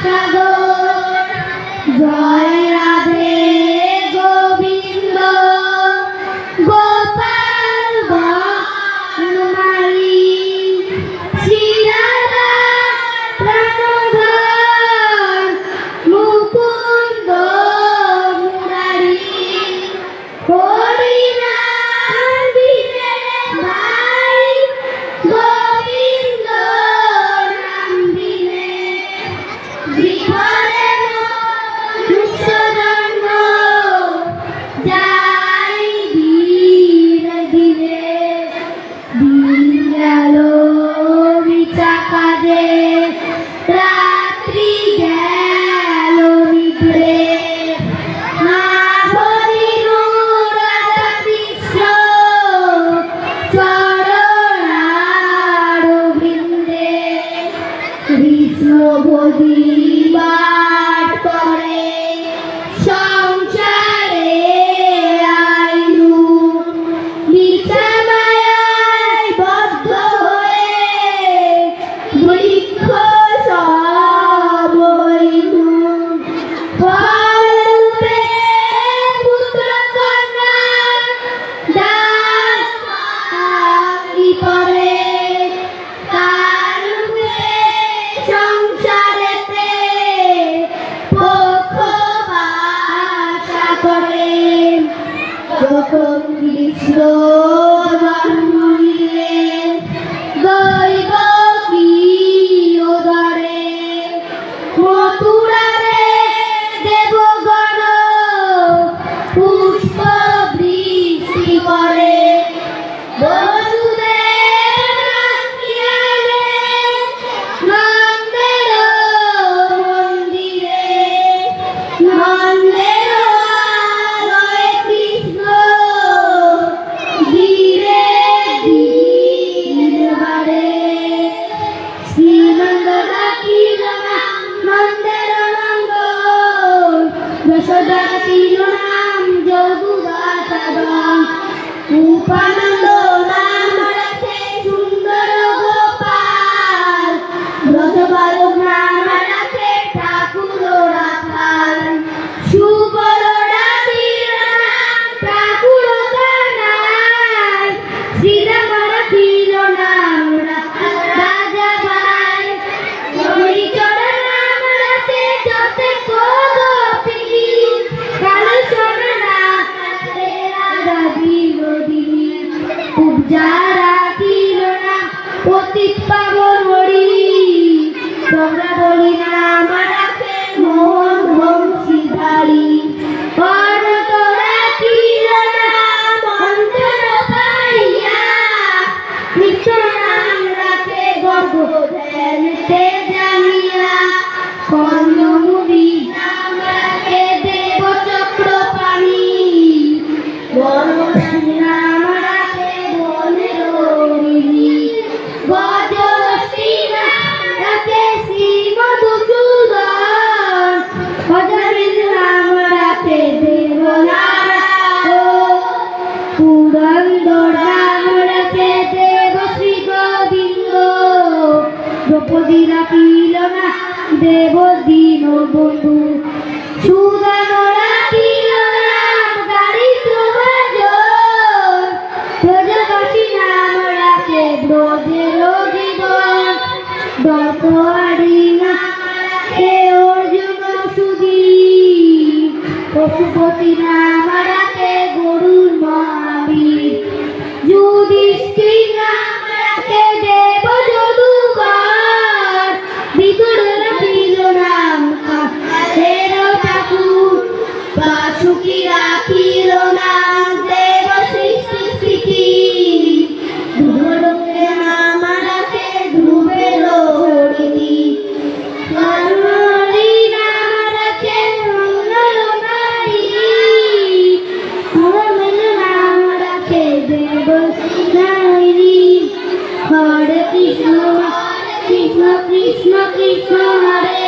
সাগর জয় রাধে গোবিন্দ গোপাল বনমালী শ্রীরাধা প্রাণধর মুকুন্দ মুরারি হরিনাম বিনে ভাই গোবিন্দ নাম বিনে বিফলে দুঃসজন্ম যাই ধীরে ধীরে দিন গেল মিছা কাজে রাত্রি গেল নিদ্রে না হরিণ রাধা কৃষ্ণ চরণার বৃন্দে কৃষ্ণ ভজিবার করে সংসারে আইলু মিথ্যা মায়ায় বদ্ধ হয়ে বৃক্ষ সব হইলু ফলরূপে পুত্র কন্যা দান কি করে তার রূপে সংসারেতে পক্ষপাত করে যখন কৃষ্ণ জন্ম নিলেন দৈব কি ওদরে মথুরারে দেবগণ পুষ্প বৃষ্টি করে বসুদেব রাখিয়ালেন নন্দের মন্দিরে নন্দের আলয়ে কৃষ্ণ ধীরে ধীরে বাড়ে শ্রীনন্দ রাখিল নন্দের নন্দ যশোদা রাখিল নাম যদুদাসাদন উপানন্দ নাম রাখে সুন্দর গোপাল ব্রজবালক নাম রাখে ঠাকুর রাখাল সুবল রাখিল নাম ঠাকুর কানাই শ্রীরাম রাখিল নাম রাজা ভাই হরিচর নাম রাখে যতে গোপিনী কালেশ্বর নাম রাখে রাধা বিনোদিনী পূজা রাখিল নাম পতিত পাবন হরি চন্দ্রাবলী নাম রাখে মোহন বংশীধারী অনন্ত রাখিল নাম অন্তর পাইয়া কৃষ্ণ নাম রাখে গর্ভধারণ তে জানিয়া কর্ণমুনি নাম রাখে দেব চক্রপাণি বনরাজ নাম রাখে বনের হরিণী গজশ্রী নাম রাখে শ্রী মধুসূদন গজবীর নাম রাখে দেবনারায়ণ পুরন্দর নাম রাখে দেব শ্রী গোবিন্দ দ্রৌপদী রাখিল না দেব দীন বন্ধু সুদান রাখিল নাম দারিদ্র ভাজন ব্রজবাসী নাম রাখে ব্রজের জীবন দর্পহারি নাম রাখে অর্জুন সুধী পশুপতি নাম রাখে গরুর মহাবীর যুধিষ্ঠির নাম রাখে দেব যদুকর বিদুর রাখিল নাম কালের ঠাকুর বাসুকি রাখিল নাম দেব সৃষ্টি স্থিতি ধ্রুবলোকে নাম রাখে ধ্রুবের হরিণী কর্ণহরি নাম রাখে মঙ্গলকারী হরমেন নাম রাখে দেবশ্রী হরে কৃষ্ণ কৃষ্ণ কৃষ্ণ কৃষ্ণ হরে